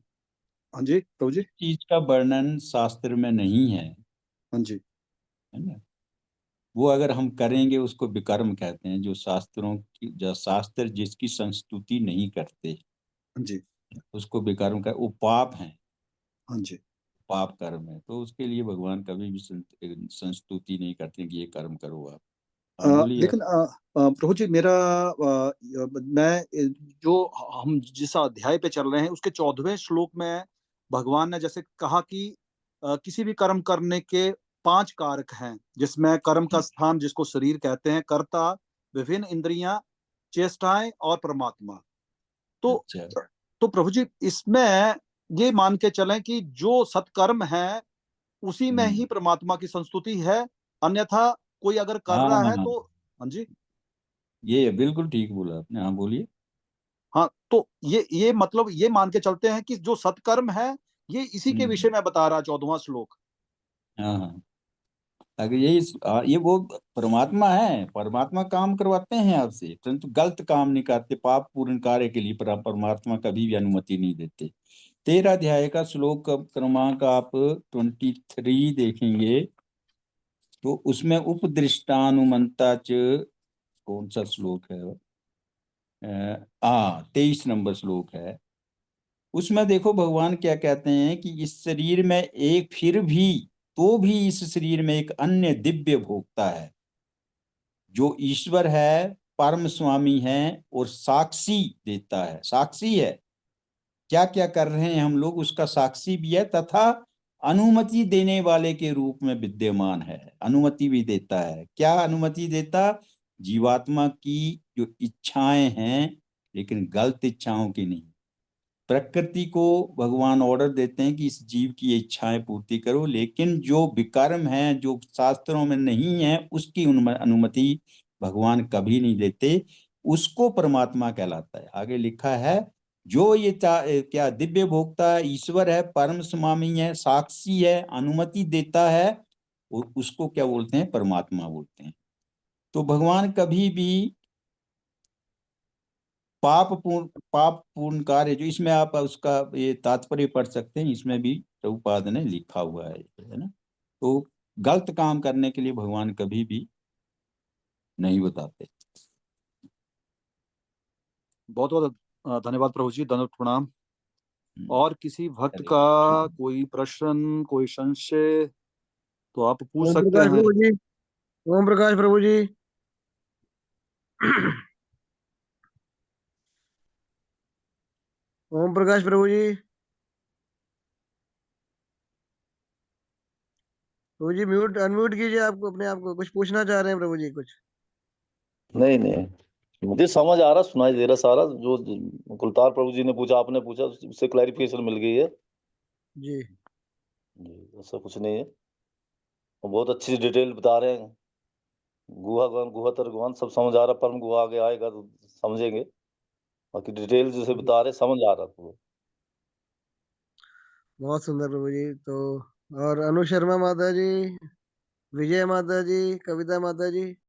हाँ जी प्रभु जी। चीज का वर्णन शास्त्र में नहीं है, हाँ जी। है ना। वो अगर हम करेंगे उसको विकर्म कहते हैं, जो शास्त्रों की, जो शास्त्र जिसकी संस्तुति नहीं करते, हाँ जी। उसको विकर्म का, वो पाप है, हाँ जी। पाप कर्म है। तो उसके लिए भगवान कभी भी संस्तुति नहीं करते कि ये कर्म करो आप। हाँ बोलिए आप। लेकिन प्रभु जी मेरा मैं जो हम जिस अध्याय पे चल रहे हैं उसके 14वें श्लोक में भगवान ने जैसे कहा कि किसी भी कर्म करने के 5 कारक हैं, जिसमें कर्म का स्थान जिसको शरीर कहते हैं, कर्ता, विभिन्न इंद्रियां, चेष्टाएं और परमात्मा। तो अच्छा। तो प्रभु जी इसमें ये मान के चलें कि जो सत्कर्म है उसी में ही हम्म। परमात्मा की संस्तुति है, अन्यथा कोई अगर कर रहा है हाँ, तो। हाँ जी। ये बिल्कुल ठीक बोला आपने। हाँ बोलिए। हाँ, तो ये मतलब ये मान के चलते हैं कि जो सत्कर्म है ये इसी के विषय हम्म। में बता रहा 14वां श्लोक। हाँ हाँ, अगर यही ये वो परमात्मा है, परमात्मा काम करवाते हैं आपसे, परंतु गलत काम नहीं करते, पाप पूर्ण कार्य के लिए परमात्मा कभी भी अनुमति नहीं देते। 13 अध्याय का श्लोक क्रमांक आप 23 देखेंगे, तो उसमें उपदृष्टानुमंता च, कौन सा श्लोक है वो? 23 नंबर श्लोक है। उसमें देखो भगवान क्या कहते हैं कि इस शरीर में एक फिर भी तो भी इस शरीर में एक अन्य दिव्य भोक्ता है जो ईश्वर है, परम स्वामी है और साक्षी देता है। साक्षी है, क्या क्या कर रहे हैं हम लोग उसका साक्षी भी है, तथा अनुमति देने वाले के रूप में विद्यमान है। अनुमति भी देता है। क्या अनुमति देता? जीवात्मा की जो इच्छाएं हैं, लेकिन गलत इच्छाओं की नहीं। प्रकृति को भगवान ऑर्डर देते हैं कि इस जीव की इच्छाएं पूर्ति करो, लेकिन जो विकर्म है, जो शास्त्रों में नहीं है, उसकी अनुमति भगवान कभी नहीं देते। उसको परमात्मा कहलाता है। आगे लिखा है, जो ये क्या दिव्य भोक्ता है, ईश्वर है, परम स्वामी है, साक्षी है, अनुमति देता है, और उसको क्या बोलते हैं? परमात्मा बोलते हैं। तो भगवान कभी भी पाप पूर्ण कार्य, जो इसमें आप उसका ये तात्पर्य पढ़ सकते हैं, इसमें भी प्रभुपाद ने लिखा हुआ है ना। तो गलत काम करने के लिए भगवान कभी भी नहीं बताते। बहुत बहुत धन्यवाद प्रभु जी, दंडवत प्रणाम। और किसी भक्त अरे, का कोई प्रश्न, कोई संशय तो आप पूछ ओम सकते प्रकाश हैं। प्रभु जी, ओम प्रकाश प्रभु जी। ओम प्रकाश प्रभु जी। प्रभु जी म्यूट अनम्यूट कीजिए आपको, अपने आप को। कुछ पूछना चाह रहे हैं प्रभु जी? कुछ नहीं नहीं, मुझे समझ आ रहा, सुनाई दे रहा सारा जो कुलतार प्रभु जी ने पूछा, आपने पूछा, उससे क्लैरिफिकेशन मिल गई है जी। जी। ऐसा कुछ नहीं है, और बहुत अच्छी डिटेल बता रहे हैं। गुहागन गुहतर गुहान सब समझ आ रहा, परम गुहा आगे आएगा तो समझेंगे। बाकी डिटेल जैसे बता रहे समझ आ रहा पूरा। बहुत सुंदर प्रभु जी। तो और अनु शर्मा माता जी, विजय माता जी, कविता माता जी।